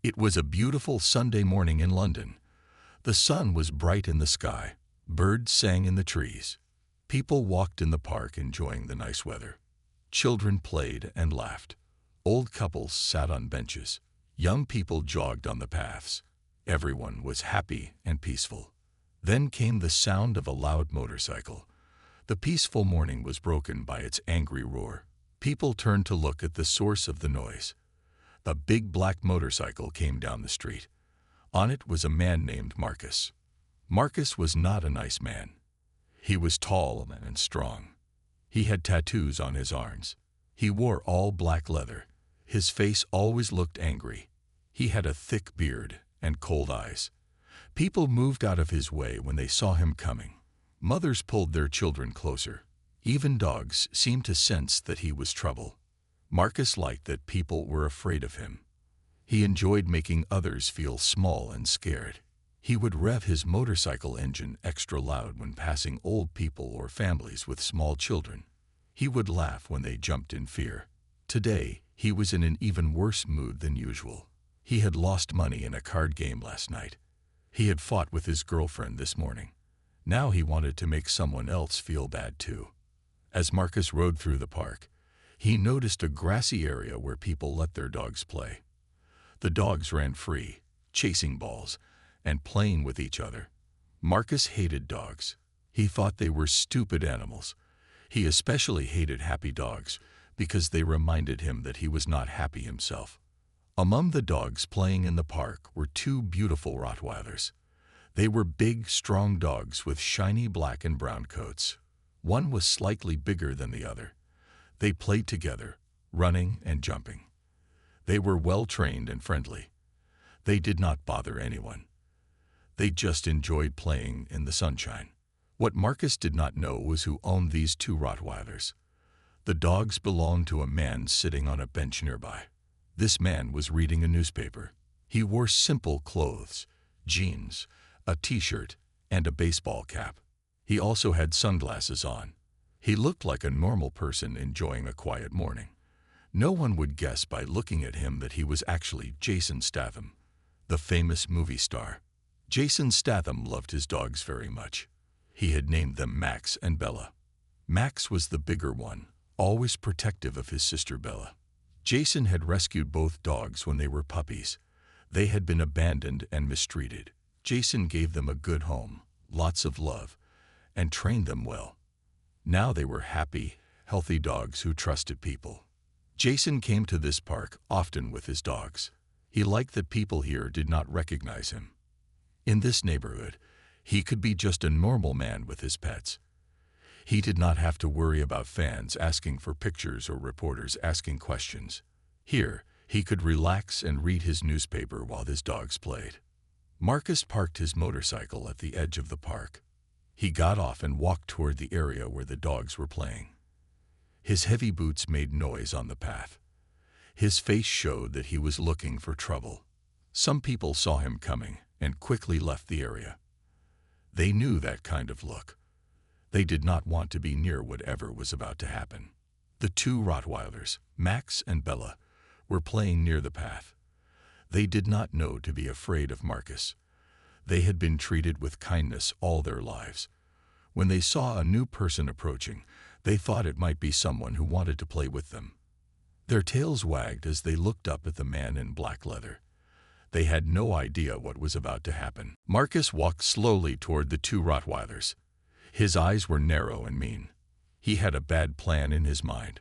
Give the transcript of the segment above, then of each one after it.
It was a beautiful Sunday morning in London. The sun was bright in the sky. Birds sang in the trees. People walked in the park enjoying the nice weather. Children played and laughed. Old couples sat on benches. Young people jogged on the paths. Everyone was happy and peaceful. Then came the sound of a loud motorcycle. The peaceful morning was broken by its angry roar. People turned to look at the source of the noise. A big black motorcycle came down the street. On it was a man named Marcus. Marcus was not a nice man. He was tall and strong. He had tattoos on his arms. He wore all black leather. His face always looked angry. He had a thick beard and cold eyes. People moved out of his way when they saw him coming. Mothers pulled their children closer. Even dogs seemed to sense that he was trouble. Marcus liked that people were afraid of him. He enjoyed making others feel small and scared. He would rev his motorcycle engine extra loud when passing old people or families with small children. He would laugh when they jumped in fear. Today, he was in an even worse mood than usual. He had lost money in a card game last night. He had fought with his girlfriend this morning. Now he wanted to make someone else feel bad too. As Marcus rode through the park, he noticed a grassy area where people let their dogs play. The dogs ran free, chasing balls and playing with each other. Marcus hated dogs. He thought they were stupid animals. He especially hated happy dogs because they reminded him that he was not happy himself. Among the dogs playing in the park were two beautiful Rottweilers. They were big, strong dogs with shiny black and brown coats. One was slightly bigger than the other. They played together, running and jumping. They were well-trained and friendly. They did not bother anyone. They just enjoyed playing in the sunshine. What Marcus did not know was who owned these two Rottweilers. The dogs belonged to a man sitting on a bench nearby. This man was reading a newspaper. He wore simple clothes, jeans, a t-shirt, and a baseball cap. He also had sunglasses on. He looked like a normal person enjoying a quiet morning. No one would guess by looking at him that he was actually Jason Statham, the famous movie star. Jason Statham loved his dogs very much. He had named them Max and Bella. Max was the bigger one, always protective of his sister Bella. Jason had rescued both dogs when they were puppies. They had been abandoned and mistreated. Jason gave them a good home, lots of love, and trained them well. Now they were happy, healthy dogs who trusted people. Jason came to this park often with his dogs. He liked that people here did not recognize him. In this neighborhood, he could be just a normal man with his pets. He did not have to worry about fans asking for pictures or reporters asking questions. Here, he could relax and read his newspaper while his dogs played. Marcus parked his motorcycle at the edge of the park. He got off and walked toward the area where the dogs were playing. His heavy boots made noise on the path. His face showed that he was looking for trouble. Some people saw him coming and quickly left the area. They knew that kind of look. They did not want to be near whatever was about to happen. The two Rottweilers, Max and Bella, were playing near the path. They did not know to be afraid of Marcus. They had been treated with kindness all their lives. When they saw a new person approaching, they thought it might be someone who wanted to play with them. Their tails wagged as they looked up at the man in black leather. They had no idea what was about to happen. Marcus walked slowly toward the two Rottweilers. His eyes were narrow and mean. He had a bad plan in his mind.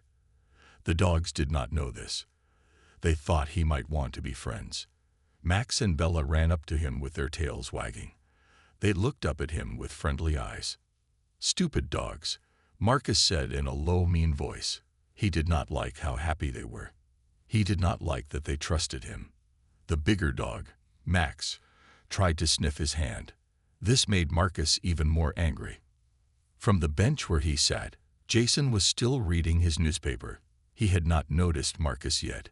The dogs did not know this. They thought he might want to be friends. Max and Bella ran up to him with their tails wagging. They looked up at him with friendly eyes. "Stupid dogs," Marcus said in a low, mean voice. He did not like how happy they were. He did not like that they trusted him. The bigger dog, Max, tried to sniff his hand. This made Marcus even more angry. From the bench where he sat, Jason was still reading his newspaper. He had not noticed Marcus yet.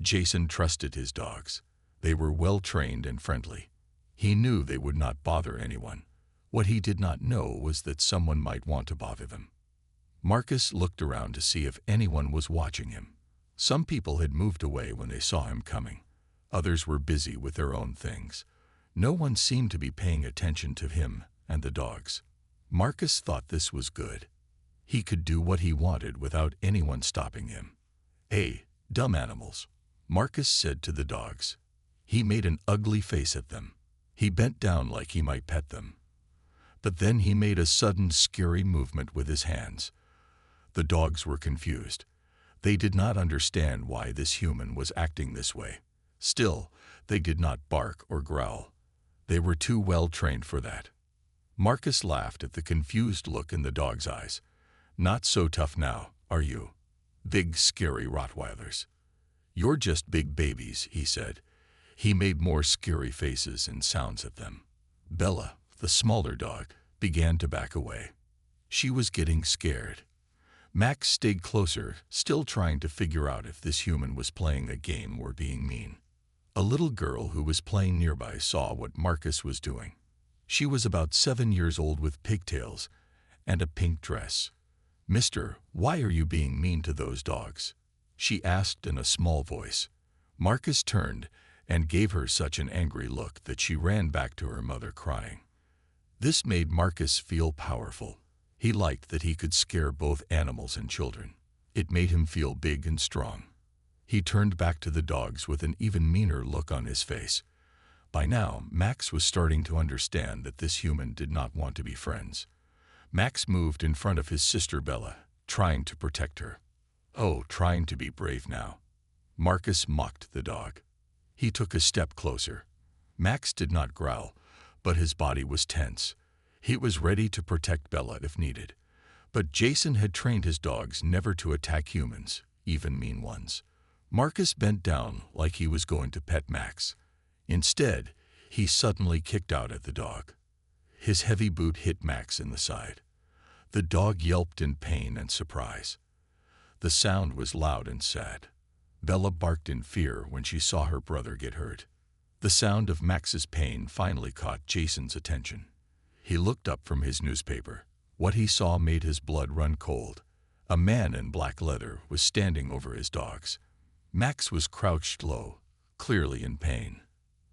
Jason trusted his dogs. They were well-trained and friendly. He knew they would not bother anyone. What he did not know was that someone might want to bother them. Marcus looked around to see if anyone was watching him. Some people had moved away when they saw him coming. Others were busy with their own things. No one seemed to be paying attention to him and the dogs. Marcus thought this was good. He could do what he wanted without anyone stopping him. "Hey, dumb animals," Marcus said to the dogs. He made an ugly face at them. He bent down like he might pet them. But then he made a sudden scary movement with his hands. The dogs were confused. They did not understand why this human was acting this way. Still, they did not bark or growl. They were too well trained for that. Marcus laughed at the confused look in the dog's eyes. "Not so tough now, are you? Big, scary Rottweilers. You're just big babies," he said. He made more scary faces and sounds at them. Bella, the smaller dog, began to back away. She was getting scared. Max stayed closer, still trying to figure out if this human was playing a game or being mean. A little girl who was playing nearby saw what Marcus was doing. She was about 7 years old with pigtails and a pink dress. "Mister, why are you being mean to those dogs?" she asked in a small voice. Marcus turned and gave her such an angry look that she ran back to her mother crying. This made Marcus feel powerful. He liked that he could scare both animals and children. It made him feel big and strong. He turned back to the dogs with an even meaner look on his face. By now, Max was starting to understand that this human did not want to be friends. Max moved in front of his sister Bella, trying to protect her. "Oh, trying to be brave now." Marcus mocked the dog. He took a step closer. Max did not growl, but his body was tense. He was ready to protect Bella if needed. But Jason had trained his dogs never to attack humans, even mean ones. Marcus bent down like he was going to pet Max. Instead, he suddenly kicked out at the dog. His heavy boot hit Max in the side. The dog yelped in pain and surprise. The sound was loud and sad. Bella barked in fear when she saw her brother get hurt. The sound of Max's pain finally caught Jason's attention. He looked up from his newspaper. What he saw made his blood run cold. A man in black leather was standing over his dogs. Max was crouched low, clearly in pain.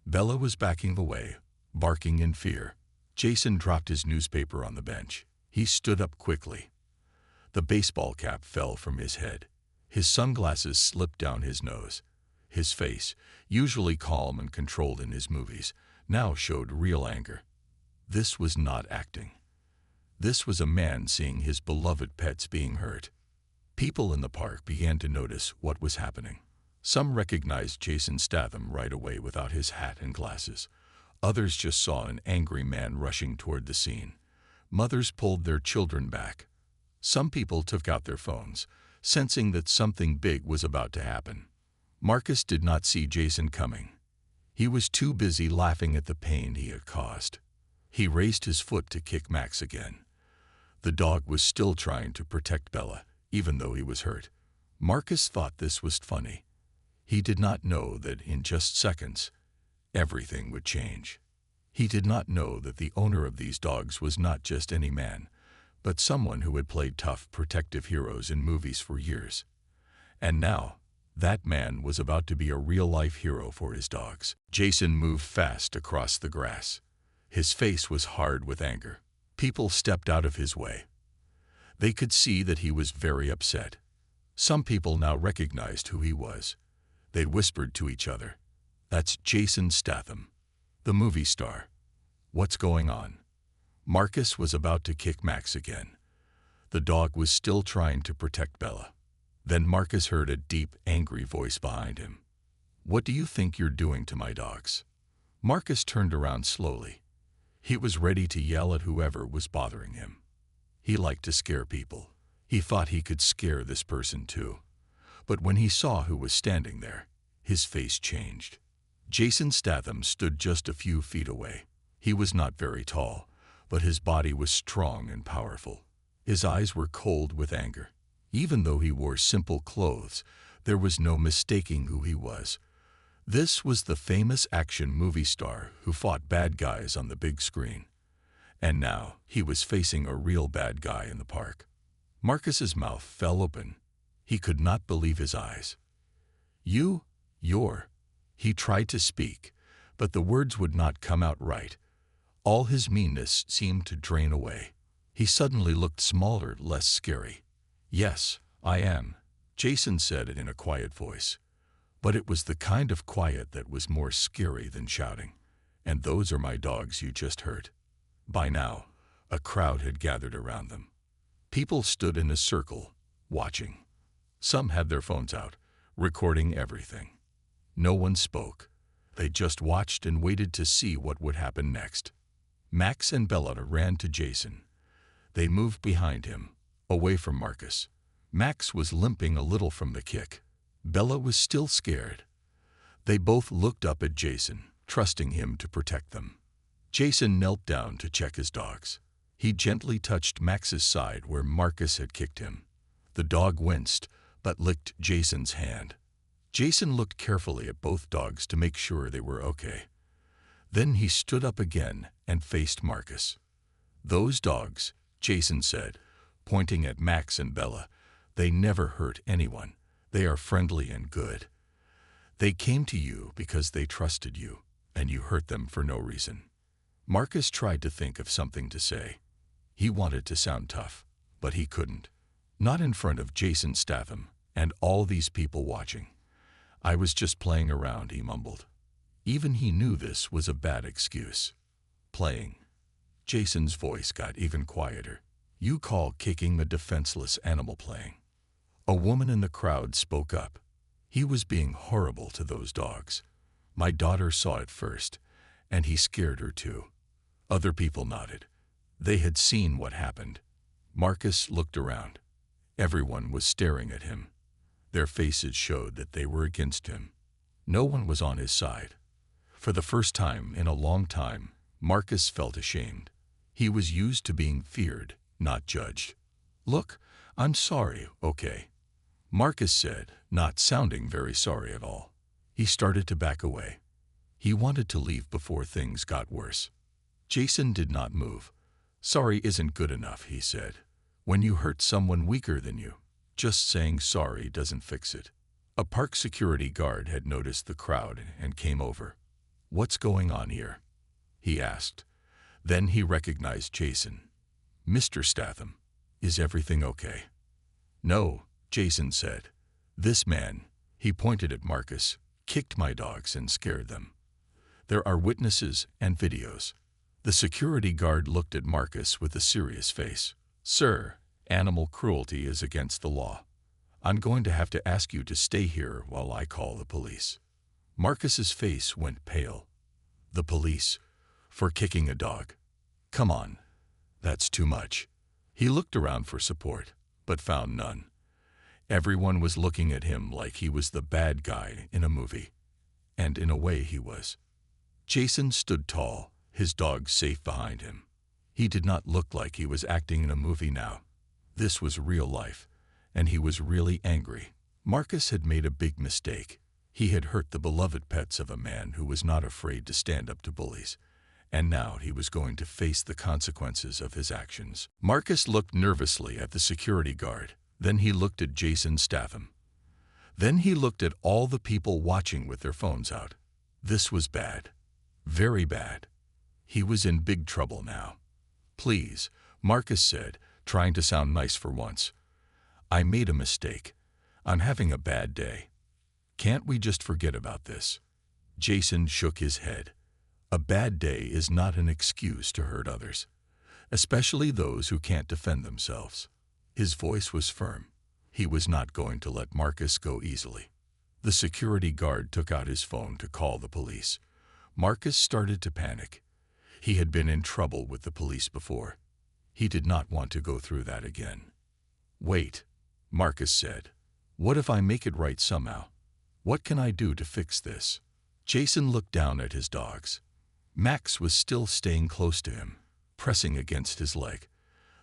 Bella was backing away, barking in fear. Jason dropped his newspaper on the bench. He stood up quickly. The baseball cap fell from his head. His sunglasses slipped down his nose. His face, usually calm and controlled in his movies, now showed real anger. This was not acting. This was a man seeing his beloved pets being hurt. People in the park began to notice what was happening. Some recognized Jason Statham right away without his hat and glasses. Others just saw an angry man rushing toward the scene. Mothers pulled their children back. Some people took out their phones, sensing that something big was about to happen. Marcus did not see Jason coming. He was too busy laughing at the pain he had caused. He raised his foot to kick Max again. The dog was still trying to protect Bella, even though he was hurt. Marcus thought this was funny. He did not know that in just seconds, everything would change. He did not know that the owner of these dogs was not just any man, but someone who had played tough, protective heroes in movies for years. And now, that man was about to be a real-life hero for his dogs. Jason moved fast across the grass. His face was hard with anger. People stepped out of his way. They could see that he was very upset. Some people now recognized who he was. They whispered to each other, "That's Jason Statham, the movie star. What's going on?" Marcus was about to kick Max again. The dog was still trying to protect Bella. Then Marcus heard a deep, angry voice behind him. "What do you think you're doing to my dogs?" Marcus turned around slowly. He was ready to yell at whoever was bothering him. He liked to scare people. He thought he could scare this person too. But when he saw who was standing there, his face changed. Jason Statham stood just a few feet away. He was not very tall, but his body was strong and powerful. His eyes were cold with anger. Even though he wore simple clothes, there was no mistaking who he was. This was the famous action movie star who fought bad guys on the big screen. And now he was facing a real bad guy in the park. Marcus's mouth fell open. He could not believe his eyes. You're... He tried to speak, but the words would not come out right. All his meanness seemed to drain away. He suddenly looked smaller, less scary. "Yes, I am," Jason said it in a quiet voice. But it was the kind of quiet that was more scary than shouting. "And those are my dogs you just heard." By now, a crowd had gathered around them. People stood in a circle, watching. Some had their phones out, recording everything. No one spoke. They just watched and waited to see what would happen next. Max and Bella ran to Jason. They moved behind him, away from Marcus. Max was limping a little from the kick. Bella was still scared. They both looked up at Jason, trusting him to protect them. Jason knelt down to check his dogs. He gently touched Max's side where Marcus had kicked him. The dog winced, but licked Jason's hand. Jason looked carefully at both dogs to make sure they were okay. Then he stood up again and faced Marcus. "Those dogs," Jason said, pointing at Max and Bella, "they never hurt anyone. They are friendly and good. They came to you because they trusted you, and you hurt them for no reason." Marcus tried to think of something to say. He wanted to sound tough, but he couldn't. Not in front of Jason Statham and all these people watching. "I was just playing around," he mumbled. Even he knew this was a bad excuse. "Playing?" Jason's voice got even quieter. "You call kicking a defenseless animal playing?" A woman in the crowd spoke up. "He was being horrible to those dogs. My daughter saw it first, and he scared her too." Other people nodded. They had seen what happened. Marcus looked around. Everyone was staring at him. Their faces showed that they were against him. No one was on his side. For the first time in a long time, Marcus felt ashamed. He was used to being feared, not judged. "Look, I'm sorry, okay?" Marcus said, not sounding very sorry at all. He started to back away. He wanted to leave before things got worse. Jason did not move. "Sorry isn't good enough," he said. "When you hurt someone weaker than you, just saying sorry doesn't fix it." A park security guard had noticed the crowd and came over. "What's going on here?" he asked. Then he recognized Jason. "Mr. Statham, is everything okay?" "No," Jason said. "This man," he pointed at Marcus, "kicked my dogs and scared them. There are witnesses and videos." The security guard looked at Marcus with a serious face. "Sir, animal cruelty is against the law. I'm going to have to ask you to stay here while I call the police." Marcus's face went pale. "The police? For kicking a dog? Come on. That's too much." He looked around for support, but found none. Everyone was looking at him like he was the bad guy in a movie. And in a way he was. Jason stood tall, his dog safe behind him. He did not look like he was acting in a movie now. This was real life, and he was really angry. Marcus had made a big mistake. He had hurt the beloved pets of a man who was not afraid to stand up to bullies, and now he was going to face the consequences of his actions. Marcus looked nervously at the security guard. Then he looked at Jason Statham. Then he looked at all the people watching with their phones out. This was bad. Very bad. He was in big trouble now. "Please," Marcus said, trying to sound nice for once. "I made a mistake. I'm having a bad day. Can't we just forget about this?" Jason shook his head. A bad day is not an excuse to hurt others, especially those who can't defend themselves. His voice was firm. He was not going to let Marcus go easily. The security guard took out his phone to call the police. Marcus started to panic. He had been in trouble with the police before. He did not want to go through that again. "Wait," Marcus said. "What if I make it right somehow? What can I do to fix this?" Jason looked down at his dogs. Max was still staying close to him, pressing against his leg.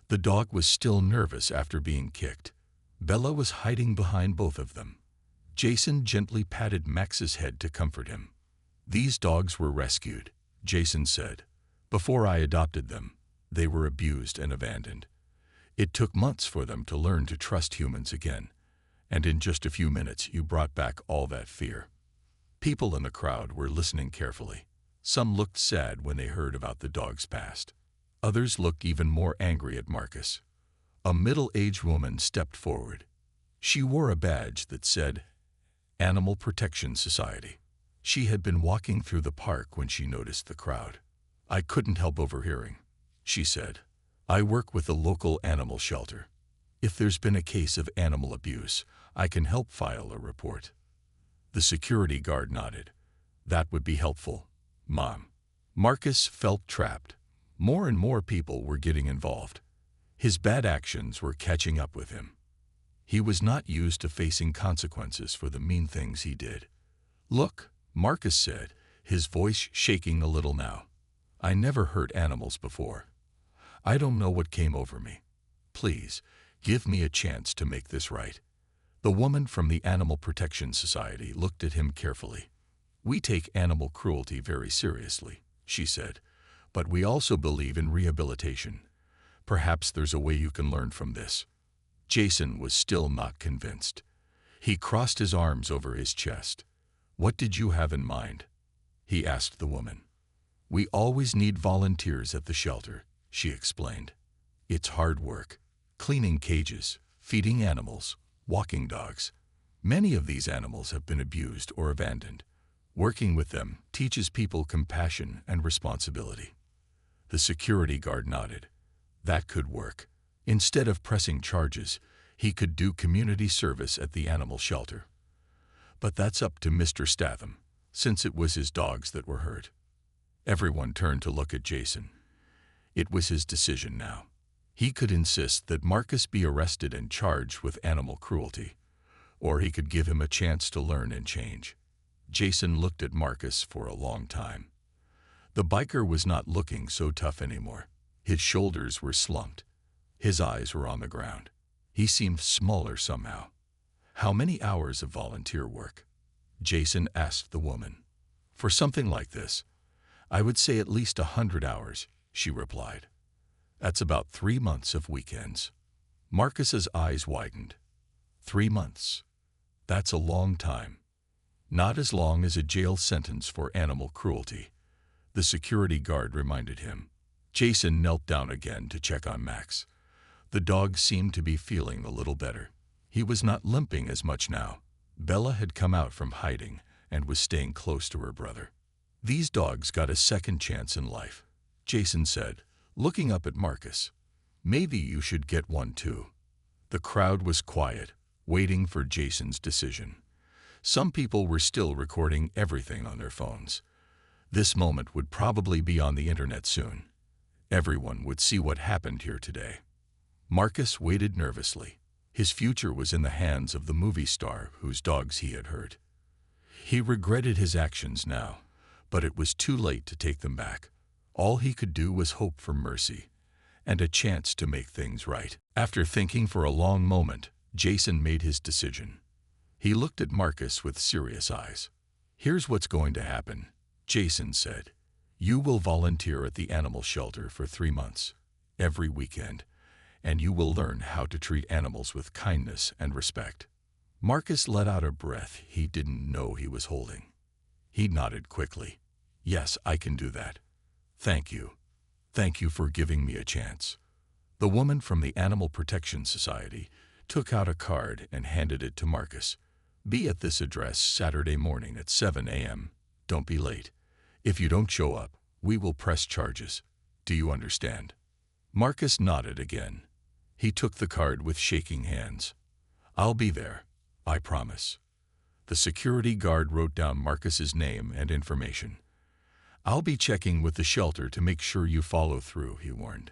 The dog was still nervous after being kicked. Bella was hiding behind both of them. Jason gently patted Max's head to comfort him. "These dogs were rescued," Jason said. "Before I adopted them, they were abused and abandoned. It took months for them to learn to trust humans again, and in just a few minutes you brought back all that fear." People in the crowd were listening carefully. Some looked sad when they heard about the dog's past. Others looked even more angry at Marcus. A middle-aged woman stepped forward. She wore a badge that said, Animal Protection Society. She had been walking through the park when she noticed the crowd. I couldn't help overhearing, she said. I work with a local animal shelter. If there's been a case of animal abuse, I can help file a report. The security guard nodded. That would be helpful, Mom. Marcus felt trapped. More and more people were getting involved. His bad actions were catching up with him. He was not used to facing consequences for the mean things he did. Look, Marcus said, his voice shaking a little now. I never hurt animals before. I don't know what came over me. Please, give me a chance to make this right. The woman from the Animal Protection Society looked at him carefully. We take animal cruelty very seriously, she said, but we also believe in rehabilitation. Perhaps there's a way you can learn from this. Jason was still not convinced. He crossed his arms over his chest. What did you have in mind? He asked the woman. We always need volunteers at the shelter, she explained. It's hard work. Cleaning cages, feeding animals, walking dogs. Many of these animals have been abused or abandoned. Working with them teaches people compassion and responsibility. The security guard nodded. That could work. Instead of pressing charges, he could do community service at the animal shelter. But that's up to Mr. Statham, since it was his dogs that were hurt. Everyone turned to look at Jason. It was his decision now. He could insist that Marcus be arrested and charged with animal cruelty, or he could give him a chance to learn and change. Jason looked at Marcus for a long time. The biker was not looking so tough anymore. His shoulders were slumped. His eyes were on the ground. He seemed smaller somehow. How many hours of volunteer work? Jason asked the woman. For something like this, I would say at least 100 hours, she replied. That's about 3 months of weekends. Marcus's eyes widened. 3 months. That's a long time. Not as long as a jail sentence for animal cruelty, the security guard reminded him. Jason knelt down again to check on Max. The dog seemed to be feeling a little better. He was not limping as much now. Bella had come out from hiding and was staying close to her brother. These dogs got a second chance in life, Jason said, looking up at Marcus. Maybe you should get one too. The crowd was quiet, waiting for Jason's decision. Some people were still recording everything on their phones. This moment would probably be on the internet soon. Everyone would see what happened here today. Marcus waited nervously. His future was in the hands of the movie star whose dogs he had hurt. He regretted his actions now, but it was too late to take them back. All he could do was hope for mercy and a chance to make things right. After thinking for a long moment, Jason made his decision. He looked at Marcus with serious eyes. Here's what's going to happen, Jason said. You will volunteer at the animal shelter for 3 months, every weekend, and you will learn how to treat animals with kindness and respect. Marcus let out a breath he didn't know he was holding. He nodded quickly. Yes, I can do that. Thank you. Thank you for giving me a chance. The woman from the Animal Protection Society took out a card and handed it to Marcus. Be at this address Saturday morning at 7 a.m. Don't be late. If you don't show up, we will press charges. Do you understand? Marcus nodded again. He took the card with shaking hands. I'll be there, I promise. The security guard wrote down Marcus's name and information. I'll be checking with the shelter to make sure you follow through, he warned.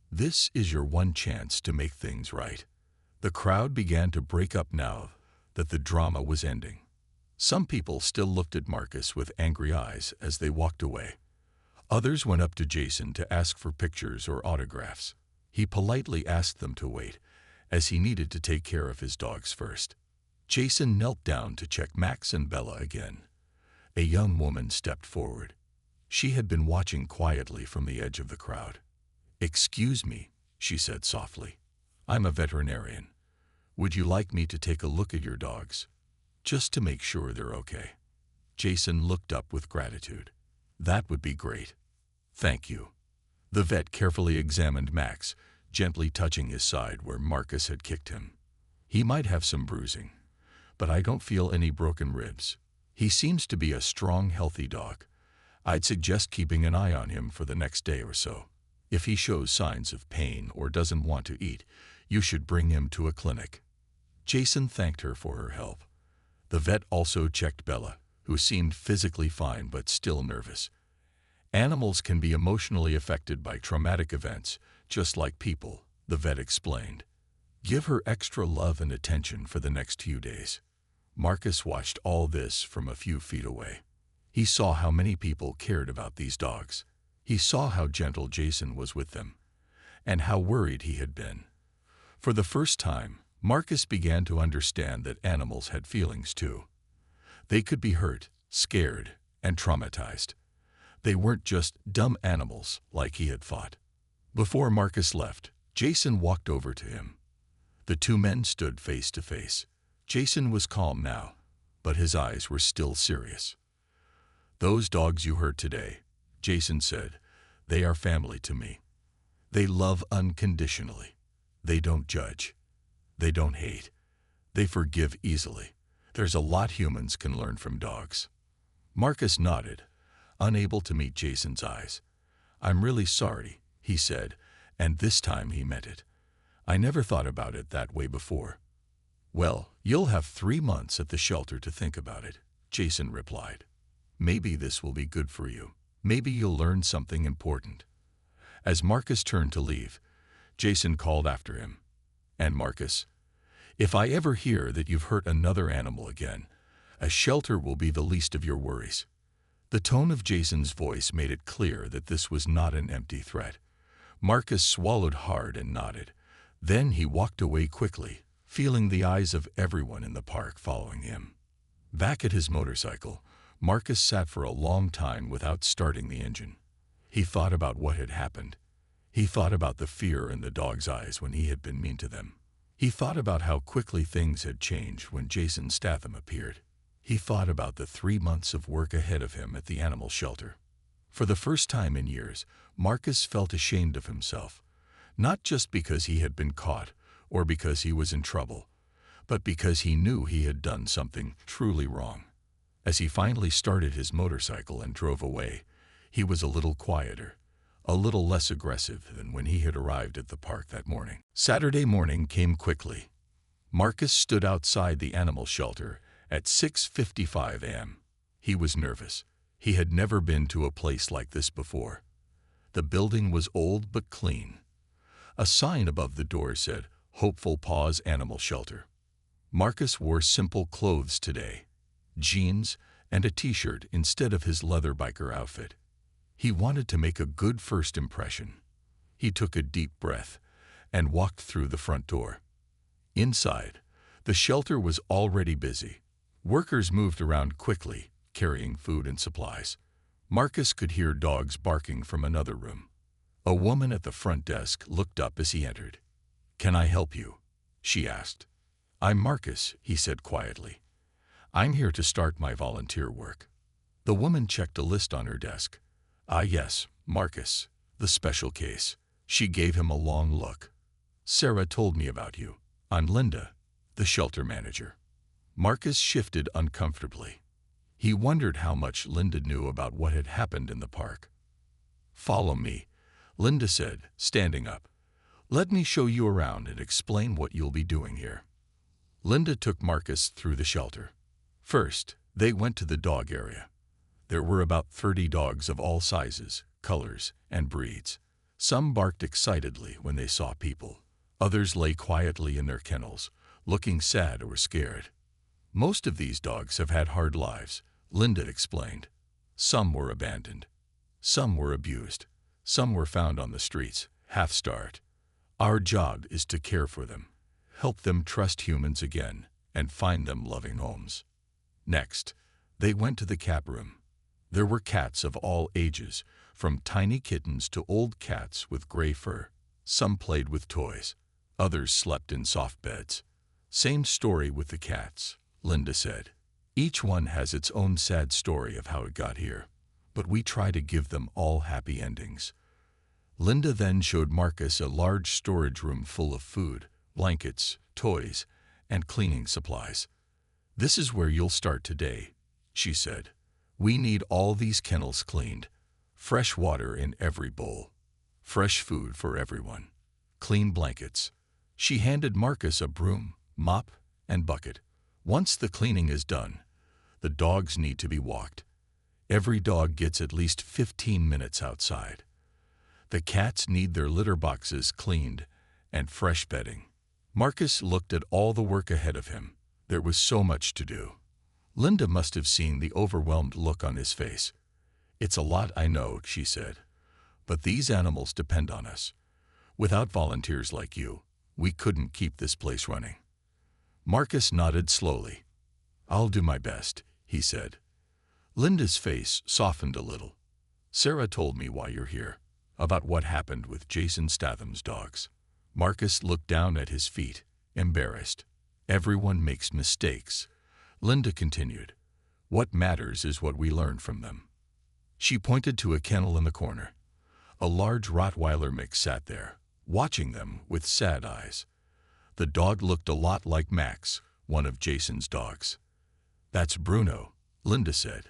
This is your one chance to make things right. The crowd began to break up now that the drama was ending. Some people still looked at Marcus with angry eyes as they walked away. Others went up to Jason to ask for pictures or autographs. He politely asked them to wait, as he needed to take care of his dogs first. Jason knelt down to check Max and Bella again. A young woman stepped forward. She had been watching quietly from the edge of the crowd. Excuse me, she said softly. I'm a veterinarian. Would you like me to take a look at your dogs, just to make sure they're okay? Jason looked up with gratitude. That would be great. Thank you. The vet carefully examined Max, gently touching his side where Marcus had kicked him. He might have some bruising, but I don't feel any broken ribs. He seems to be a strong, healthy dog. I'd suggest keeping an eye on him for the next day or so. If he shows signs of pain or doesn't want to eat, you should bring him to a clinic. Jason thanked her for her help. The vet also checked Bella, who seemed physically fine but still nervous. Animals can be emotionally affected by traumatic events, just like people, the vet explained. Give her extra love and attention for the next few days. Marcus watched all this from a few feet away. He saw how many people cared about these dogs. He saw how gentle Jason was with them, and how worried he had been. For the first time, Marcus began to understand that animals had feelings too. They could be hurt, scared, and traumatized. They weren't just dumb animals like he had thought. Before Marcus left, Jason walked over to him. The two men stood face to face. Jason was calm now, but his eyes were still serious. "Those dogs you hurt today," Jason said, "they are family to me. They love unconditionally. They don't judge. They don't hate. They forgive easily. There's a lot humans can learn from dogs." Marcus nodded, unable to meet Jason's eyes. "I'm really sorry," he said, and this time he meant it. "I never thought about it that way before." "Well, you'll have 3 months at the shelter to think about it," Jason replied. "Maybe this will be good for you. Maybe you'll learn something important." As Marcus turned to leave, Jason called after him. "And Marcus, if I ever hear that you've hurt another animal again, a shelter will be the least of your worries." The tone of Jason's voice made it clear that this was not an empty threat. Marcus swallowed hard and nodded. Then he walked away quickly, feeling the eyes of everyone in the park following him. Back at his motorcycle, Marcus sat for a long time without starting the engine. He thought about what had happened. He thought about the fear in the dog's eyes when he had been mean to them. He thought about how quickly things had changed when Jason Statham appeared. He thought about the 3 months of work ahead of him at the animal shelter. For the first time in years, Marcus felt ashamed of himself, not just because he had been caught or because he was in trouble, but because he knew he had done something truly wrong. As he finally started his motorcycle and drove away, he was a little quieter, a little less aggressive than when he had arrived at the park that morning. Saturday morning came quickly. Marcus stood outside the animal shelter at 6:55 a.m. He was nervous. He had never been to a place like this before. The building was old but clean. A sign above the door said, "Hopeful Paws Animal Shelter." Marcus wore simple clothes today, jeans and a t-shirt instead of his leather biker outfit. He wanted to make a good first impression. He took a deep breath and walked through the front door. Inside, the shelter was already busy. Workers moved around quickly, carrying food and supplies. Marcus could hear dogs barking from another room. A woman at the front desk looked up as he entered. "Can I help you?" she asked. "I'm Marcus," he said quietly. "I'm here to start my volunteer work." The woman checked a list on her desk. "Ah, yes, Marcus, the special case." She gave him a long look. "Sarah told me about you. I'm Linda, the shelter manager." Marcus shifted uncomfortably. He wondered how much Linda knew about what had happened in the park. "Follow me," Linda said, standing up. "Let me show you around and explain what you'll be doing here." Linda took Marcus through the shelter. First, they went to the dog area. There were about 30 dogs of all sizes, colors, and breeds. Some barked excitedly when they saw people. Others lay quietly in their kennels, looking sad or scared. "Most of these dogs have had hard lives," Linda explained. "Some were abandoned. Some were abused. Some were found on the streets, half-starved. Our job is to care for them, help them trust humans again, and find them loving homes." Next, they went to the cat room. There were cats of all ages, from tiny kittens to old cats with gray fur. Some played with toys. Others slept in soft beds. "Same story with the cats," Linda said. Each one has its own sad story of how it got here, but we try to give them all happy endings. Linda then showed Marcus a large storage room full of food, blankets, toys, and cleaning supplies. "This is where you'll start today," she said. "We need all these kennels cleaned, fresh water in every bowl, fresh food for everyone, clean blankets." She handed Marcus a broom, mop, and bucket. "Once the cleaning is done, the dogs need to be walked. Every dog gets at least 15 minutes outside. The cats need their litter boxes cleaned and fresh bedding." Marcus looked at all the work ahead of him. There was so much to do. Linda must have seen the overwhelmed look on his face. "It's a lot, I know," she said, "but these animals depend on us. Without volunteers like you, we couldn't keep this place running." Marcus nodded slowly. "I'll do my best," he said. Linda's face softened a little. "Sarah told me why you're here, about what happened with Jason Statham's dogs." Marcus looked down at his feet, embarrassed. "Everyone makes mistakes," Linda continued. "What matters is what we learn from them." She pointed to a kennel in the corner. A large Rottweiler mix sat there, watching them with sad eyes. The dog looked a lot like Max, one of Jason's dogs. "That's Bruno," Linda said.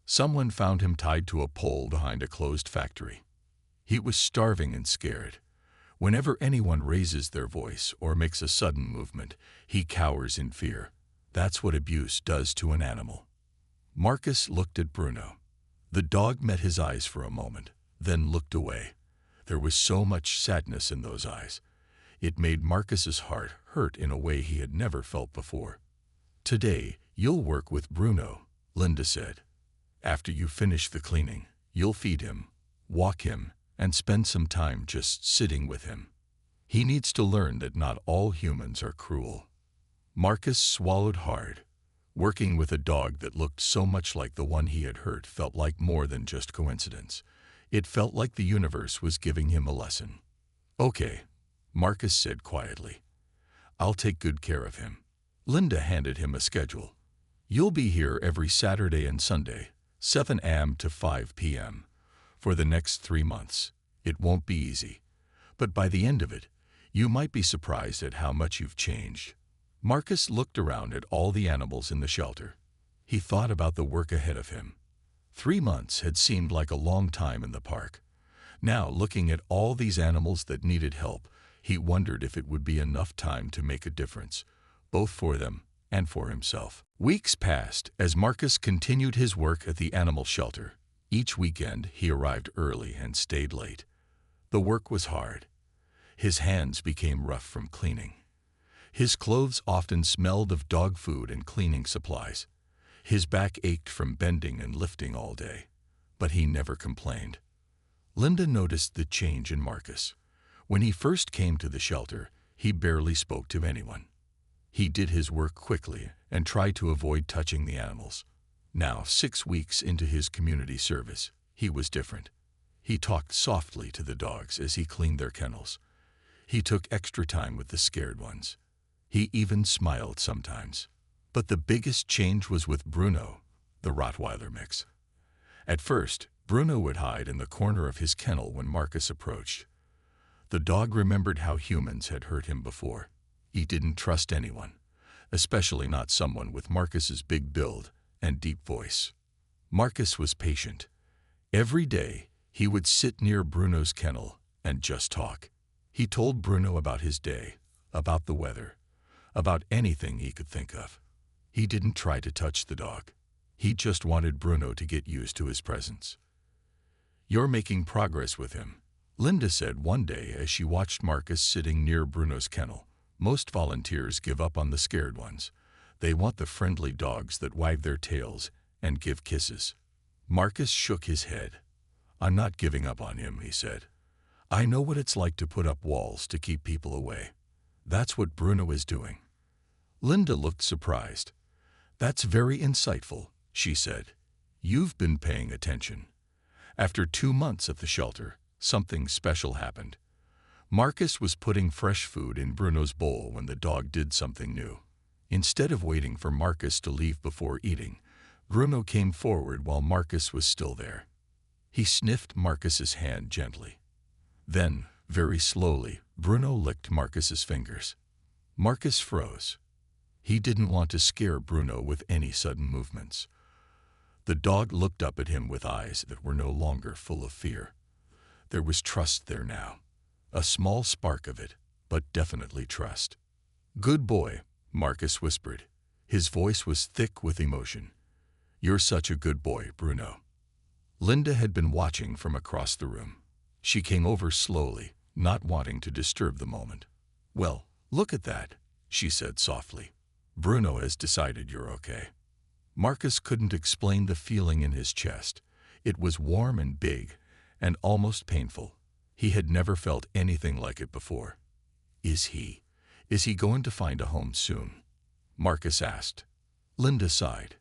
"Someone found him tied to a pole behind a closed factory. He was starving and scared. Whenever anyone raises their voice or makes a sudden movement, he cowers in fear. That's what abuse does to an animal." Marcus looked at Bruno. The dog met his eyes for a moment, then looked away. There was so much sadness in those eyes. It made Marcus's heart hurt in a way he had never felt before. "Today, you'll work with Bruno," Linda said. "After you finish the cleaning, you'll feed him, walk him, and spend some time just sitting with him. He needs to learn that not all humans are cruel." Marcus swallowed hard. Working with a dog that looked so much like the one he had hurt felt like more than just coincidence. It felt like the universe was giving him a lesson. "Okay," Marcus said quietly. "I'll take good care of him." Linda handed him a schedule. "You'll be here every Saturday and Sunday, 7 a.m. to 5 p.m. for the next 3 months. It won't be easy, but by the end of it, you might be surprised at how much you've changed." Marcus looked around at all the animals in the shelter. He thought about the work ahead of him. 3 months had seemed like a long time in the park. Now, looking at all these animals that needed help, he wondered if it would be enough time to make a difference, both for them and for himself. Weeks passed as Marcus continued his work at the animal shelter. Each weekend, he arrived early and stayed late. The work was hard. His hands became rough from cleaning. His clothes often smelled of dog food and cleaning supplies. His back ached from bending and lifting all day, but he never complained. Linda noticed the change in Marcus. When he first came to the shelter, he barely spoke to anyone. He did his work quickly and tried to avoid touching the animals. Now, 6 weeks into his community service, he was different. He talked softly to the dogs as he cleaned their kennels. He took extra time with the scared ones. He even smiled sometimes. But the biggest change was with Bruno, the Rottweiler mix. At first, Bruno would hide in the corner of his kennel when Marcus approached. The dog remembered how humans had hurt him before. He didn't trust anyone, especially not someone with Marcus's big build and deep voice. Marcus was patient. Every day, he would sit near Bruno's kennel and just talk. He told Bruno about his day, about the weather, about anything he could think of. He didn't try to touch the dog. He just wanted Bruno to get used to his presence. "You're making progress with him," Linda said one day as she watched Marcus sitting near Bruno's kennel. "Most volunteers give up on the scared ones. They want the friendly dogs that wag their tails and give kisses." Marcus shook his head. "I'm not giving up on him," he said. "I know what it's like to put up walls to keep people away. That's what Bruno is doing." Linda looked surprised. "That's very insightful," she said. "You've been paying attention." After 2 months at the shelter, something special happened. Marcus was putting fresh food in Bruno's bowl when the dog did something new. Instead of waiting for Marcus to leave before eating, Bruno came forward while Marcus was still there. He sniffed Marcus's hand gently. Then, very slowly, Bruno licked Marcus's fingers. Marcus froze. He didn't want to scare Bruno with any sudden movements. The dog looked up at him with eyes that were no longer full of fear. There was trust there now. A small spark of it, but definitely trust. "Good boy," Marcus whispered. His voice was thick with emotion. "You're such a good boy, Bruno." Linda had been watching from across the room. She came over slowly, not wanting to disturb the moment. "Well, look at that," she said softly. "Bruno has decided you're okay." Marcus couldn't explain the feeling in his chest. It was warm and big, and almost painful. He had never felt anything like it before. Is he going to find a home soon?" Marcus asked. Linda sighed.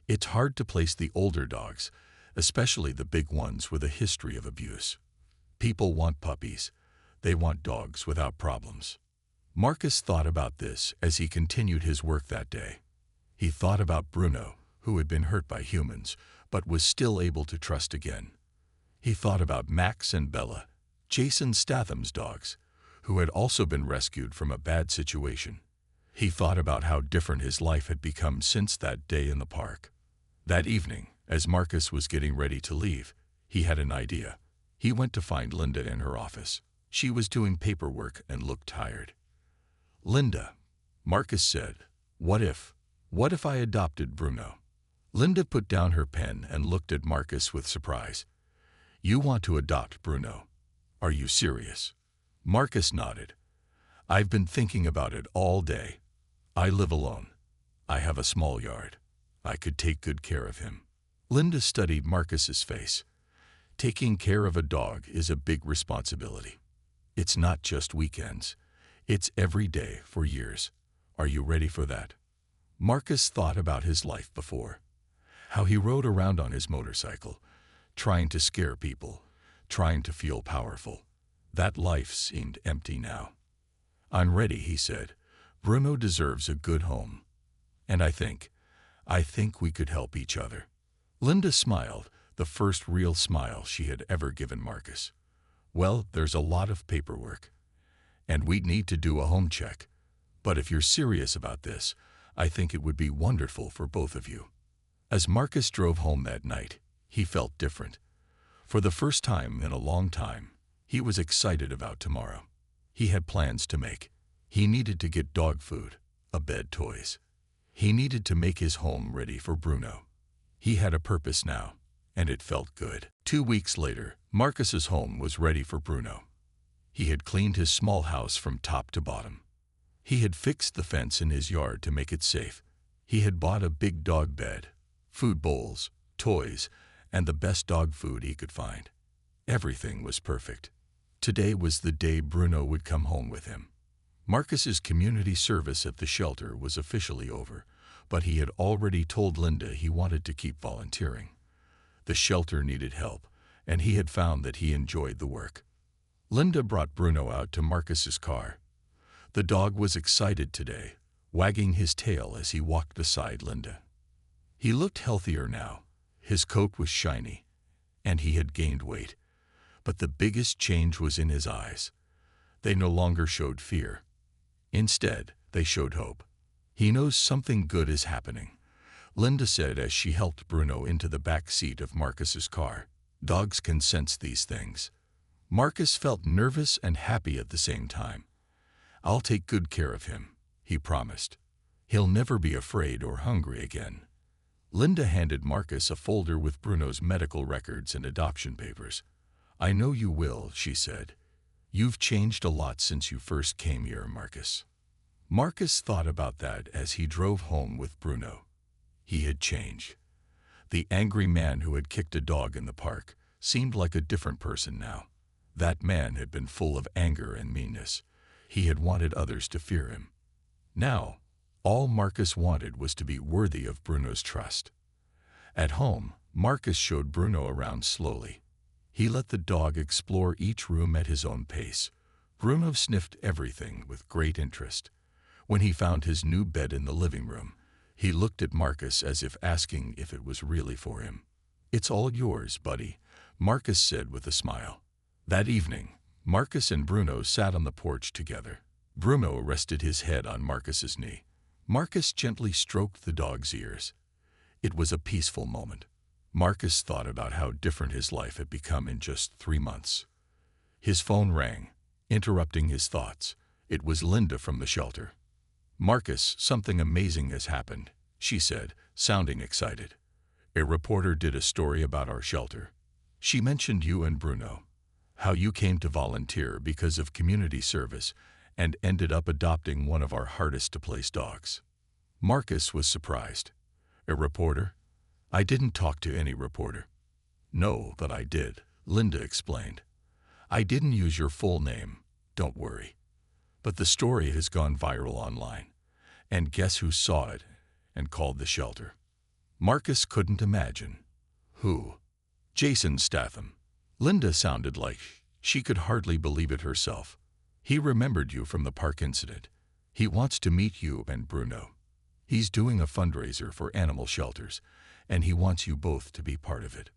It's hard to place the older dogs, especially the big ones with a history of abuse. People want puppies. They want dogs without problems. Marcus thought about this as he continued his work that day. He thought about Bruno, who had been hurt by humans, but was still able to trust again. He thought about Max and Bella, Jason Statham's dogs, who had also been rescued from a bad situation. He thought about how different his life had become since that day in the park. That evening, as Marcus was getting ready to leave, he had an idea. He went to find Linda in her office. She was doing paperwork and looked tired. "Linda," Marcus said, what if I adopted Bruno?" Linda put down her pen and looked at Marcus with surprise. "You want to adopt Bruno? Are you serious?" Marcus nodded. "I've been thinking about it all day. I live alone. I have a small yard. I could take good care of him." Linda studied Marcus's face. Taking care of a dog is a big responsibility. It's not just weekends. It's every day for years. Are you ready for that? Marcus thought about his life before. How he rode around on his motorcycle, trying to scare people, trying to feel powerful. That life seemed empty now. "I'm ready," he said. "Bruno deserves a good home. And I think we could help each other." Linda smiled, the first real smile she had ever given Marcus. "Well, there's a lot of paperwork. And we'd need to do a home check. But if you're serious about this, I think it would be wonderful for both of you." As Marcus drove home that night, he felt different. For the first time in a long time, he was excited about tomorrow. He had plans to make. He needed to get dog food, a bed, toys. He needed to make his home ready for Bruno. He had a purpose now, and it felt good. 2 weeks later, Marcus's home was ready for Bruno. He had cleaned his small house from top to bottom. He had fixed the fence in his yard to make it safe. He had bought a big dog bed, food bowls, toys, and the best dog food he could find. Everything was perfect. Today was the day Bruno would come home with him. Marcus's community service at the shelter was officially over, but he had already told Linda he wanted to keep volunteering. The shelter needed help, and he had found that he enjoyed the work. Linda brought Bruno out to Marcus's car. The dog was excited today, wagging his tail as he walked beside Linda. He looked healthier now. His coat was shiny, and he had gained weight. But the biggest change was in his eyes. They no longer showed fear. Instead, they showed hope. "He knows something good is happening," Linda said as she helped Bruno into the back seat of Marcus's car. "Dogs can sense these things." Marcus felt nervous and happy at the same time. "I'll take good care of him," he promised. "He'll never be afraid or hungry again." Linda handed Marcus a folder with Bruno's medical records and adoption papers. "I know you will," she said. "You've changed a lot since you first came here, Marcus." Marcus thought about that as he drove home with Bruno. He had changed. The angry man who had kicked a dog in the park seemed like a different person now. That man had been full of anger and meanness. He had wanted others to fear him. Now, all Marcus wanted was to be worthy of Bruno's trust. At home, Marcus showed Bruno around slowly. He let the dog explore each room at his own pace. Bruno sniffed everything with great interest. When he found his new bed in the living room, he looked at Marcus as if asking if it was really for him. "It's all yours, buddy," Marcus said with a smile. That evening, Marcus and Bruno sat on the porch together. Bruno rested his head on Marcus's knee. Marcus gently stroked the dog's ears. It was a peaceful moment. Marcus thought about how different his life had become in just 3 months. His phone rang, interrupting his thoughts. It was Linda from the shelter. "Marcus, something amazing has happened," she said, sounding excited. "A reporter did a story about our shelter. She mentioned you and Bruno, how you came to volunteer because of community service and ended up adopting one of our hardest-to-place dogs." Marcus was surprised. "A reporter? I didn't talk to any reporter." "No, but I did," Linda explained. "I didn't use your full name, don't worry. But the story has gone viral online. And guess who saw it and called the shelter?" Marcus couldn't imagine. "Who?" "Jason Statham." Linda sounded like she could hardly believe it herself. "He remembered you from the park incident. He wants to meet you and Bruno. He's doing a fundraiser for animal shelters, and he wants you both to be part of it."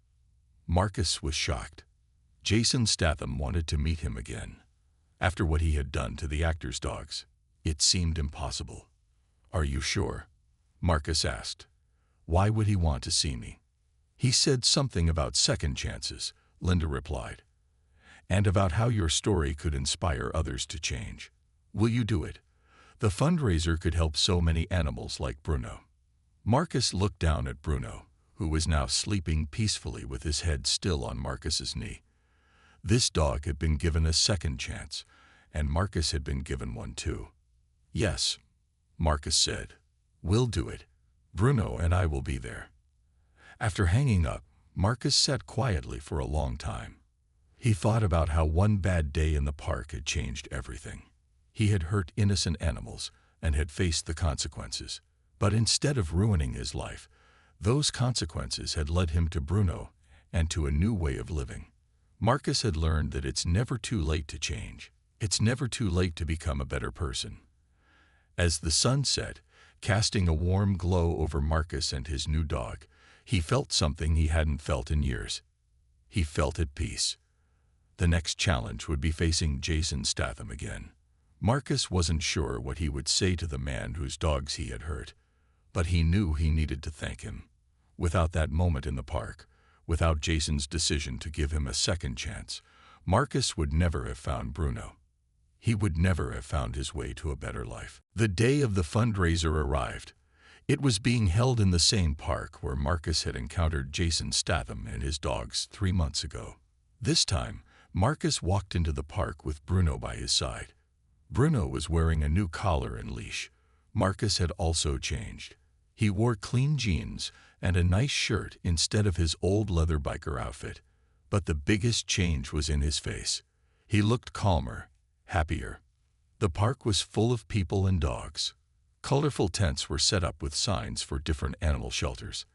Marcus was shocked. Jason Statham wanted to meet him again. After what he had done to the actors' dogs, it seemed impossible. "Are you sure?" Marcus asked. "Why would he want to see me?" "He said something about second chances," Linda replied, "and about how your story could inspire others to change. Will you do it? The fundraiser could help so many animals like Bruno." Marcus looked down at Bruno, who was now sleeping peacefully with his head still on Marcus's knee. This dog had been given a second chance, and Marcus had been given one too. "Yes," Marcus said. "We'll do it. Bruno and I will be there." After hanging up, Marcus sat quietly for a long time. He thought about how one bad day in the park had changed everything. He had hurt innocent animals and had faced the consequences. But instead of ruining his life, those consequences had led him to Bruno and to a new way of living. Marcus had learned that it's never too late to change. It's never too late to become a better person. As the sun set, casting a warm glow over Marcus and his new dog, he felt something he hadn't felt in years. He felt at peace. The next challenge would be facing Jason Statham again. Marcus wasn't sure what he would say to the man whose dogs he had hurt, but he knew he needed to thank him. Without that moment in the park, without Jason's decision to give him a second chance, Marcus would never have found Bruno. He would never have found his way to a better life. The day of the fundraiser arrived. It was being held in the same park where Marcus had encountered Jason Statham and his dogs 3 months ago. This time, Marcus walked into the park with Bruno by his side. Bruno was wearing a new collar and leash. Marcus had also changed. He wore clean jeans and a nice shirt instead of his old leather biker outfit. But the biggest change was in his face. He looked calmer, happier. The park was full of people and dogs. Colorful tents were set up with signs for different animal shelters.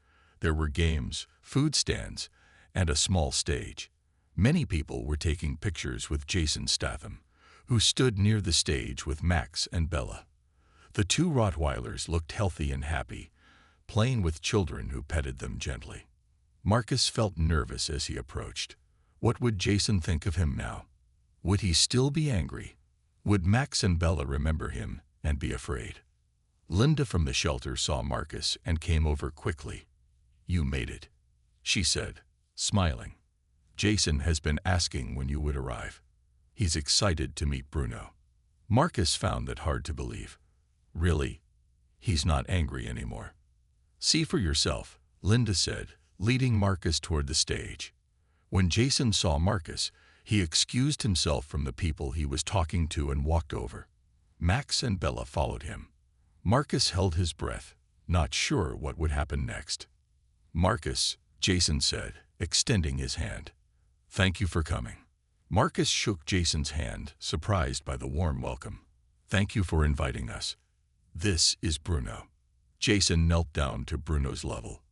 There were games, food stands, and a small stage. Many people were taking pictures with Jason Statham, who stood near the stage with Max and Bella. The 2 Rottweilers looked healthy and happy, playing with children who petted them gently. Marcus felt nervous as he approached. What would Jason think of him now? Would he still be angry? Would Max and Bella remember him and be afraid? Linda from the shelter saw Marcus and came over quickly. "You made it," she said, smiling. "Jason has been asking when you would arrive. He's excited to meet Bruno." Marcus found that hard to believe. Really? He's not angry anymore. "See for yourself," Linda said, leading Marcus toward the stage. When Jason saw Marcus, he excused himself from the people he was talking to and walked over. Max and Bella followed him. Marcus held his breath, not sure what would happen next. "Marcus," Jason said, extending his hand. "Thank you for coming." Marcus shook Jason's hand, surprised by the warm welcome. "Thank you for inviting us. This is Bruno." Jason knelt down to Bruno's level.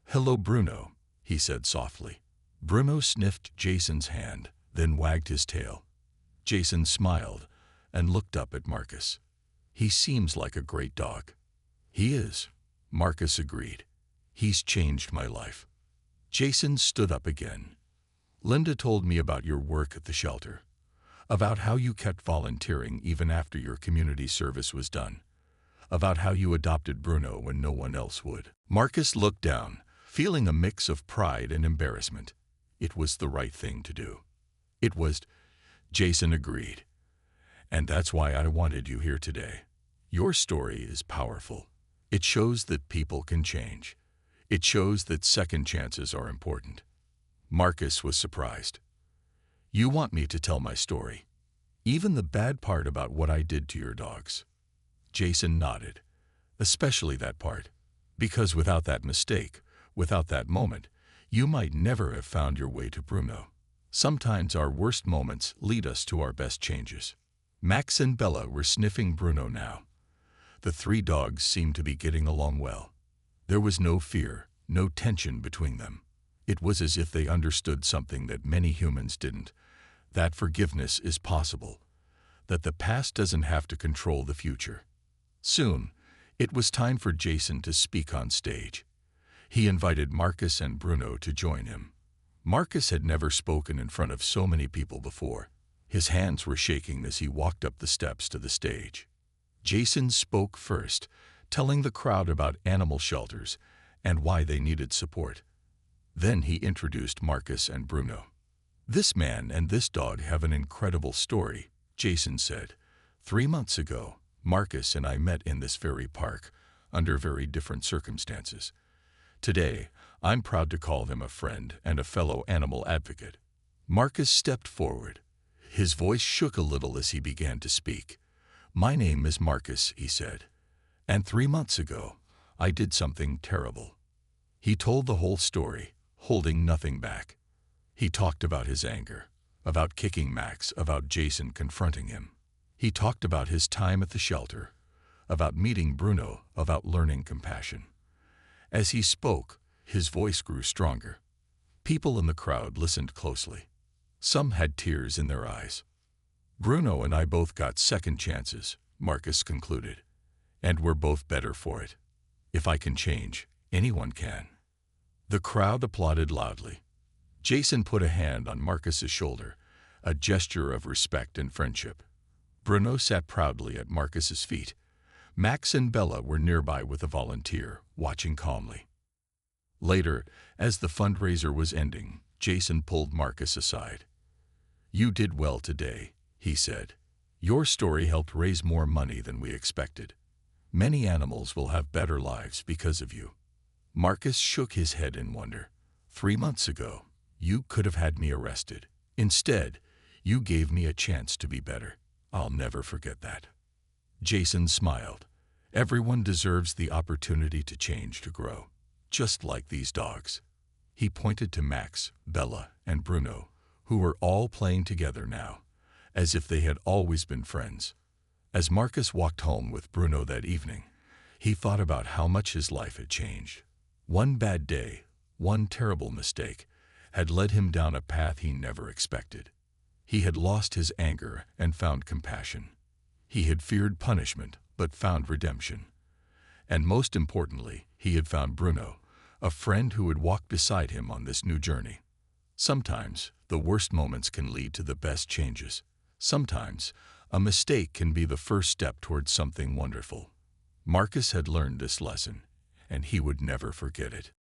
"Hello, Bruno," he said softly. Bruno sniffed Jason's hand, then wagged his tail. Jason smiled and looked up at Marcus. He seems like a great dog. He is, Marcus agreed. He's changed my life. Jason stood up again. Linda told me about your work at the shelter, about how you kept volunteering even after your community service was done, about how you adopted Bruno when no one else would. Marcus looked down, feeling a mix of pride and embarrassment. It was the right thing to do. It was, Jason agreed. And that's why I wanted you here today. Your story is powerful. It shows that people can change. It shows that second chances are important. Marcus was surprised. You want me to tell my story? Even the bad part about what I did to your dogs? Jason nodded. Especially that part. Because without that mistake, without that moment, you might never have found your way to Bruno. Sometimes our worst moments lead us to our best changes. Max and Bella were sniffing Bruno now. The three dogs seemed to be getting along well. There was no fear, no tension between them. It was as if they understood something that many humans didn't, that forgiveness is possible, that the past doesn't have to control the future. Soon, it was time for Jason to speak on stage. He invited Marcus and Bruno to join him. Marcus had never spoken in front of so many people before. His hands were shaking as he walked up the steps to the stage. Jason spoke first, telling the crowd about animal shelters and why they needed support. Then he introduced Marcus and Bruno. This man and this dog have an incredible story, Jason said. 3 months ago, Marcus and I met in this very park, under very different circumstances. Today, I'm proud to call him a friend and a fellow animal advocate. Marcus stepped forward. His voice shook a little as he began to speak. My name is Marcus, he said. And 3 months ago, I did something terrible. He told the whole story, holding nothing back. He talked about his anger, about kicking Max, about Jason confronting him. He talked about his time at the shelter, about meeting Bruno, about learning compassion. As he spoke, his voice grew stronger. People in the crowd listened closely. Some had tears in their eyes. Bruno and I both got second chances, Marcus concluded, and we're both better for it. If I can change, anyone can. The crowd applauded loudly. Jason put a hand on Marcus's shoulder, a gesture of respect and friendship. Bruno sat proudly at Marcus's feet. Max and Bella were nearby with a volunteer, watching calmly. Later, as the fundraiser was ending, Jason pulled Marcus aside. You did well today, he said. Your story helped raise more money than we expected. Many animals will have better lives because of you. Marcus shook his head in wonder. 3 months ago, you could have had me arrested. Instead, you gave me a chance to be better. I'll never forget that. Jason smiled. Everyone deserves the opportunity to change, to grow, just like these dogs. He pointed to Max, Bella, and Bruno, who were all playing together now, as if they had always been friends. As Marcus walked home with Bruno that evening, he thought about how much his life had changed. One bad day, one terrible mistake, had led him down a path he never expected. He had lost his anger and found compassion. He had feared punishment but found redemption. And most importantly, he had found Bruno, a friend who would walk beside him on this new journey. Sometimes, the worst moments can lead to the best changes. Sometimes, a mistake can be the first step towards something wonderful. Marcus had learned this lesson, and he would never forget it.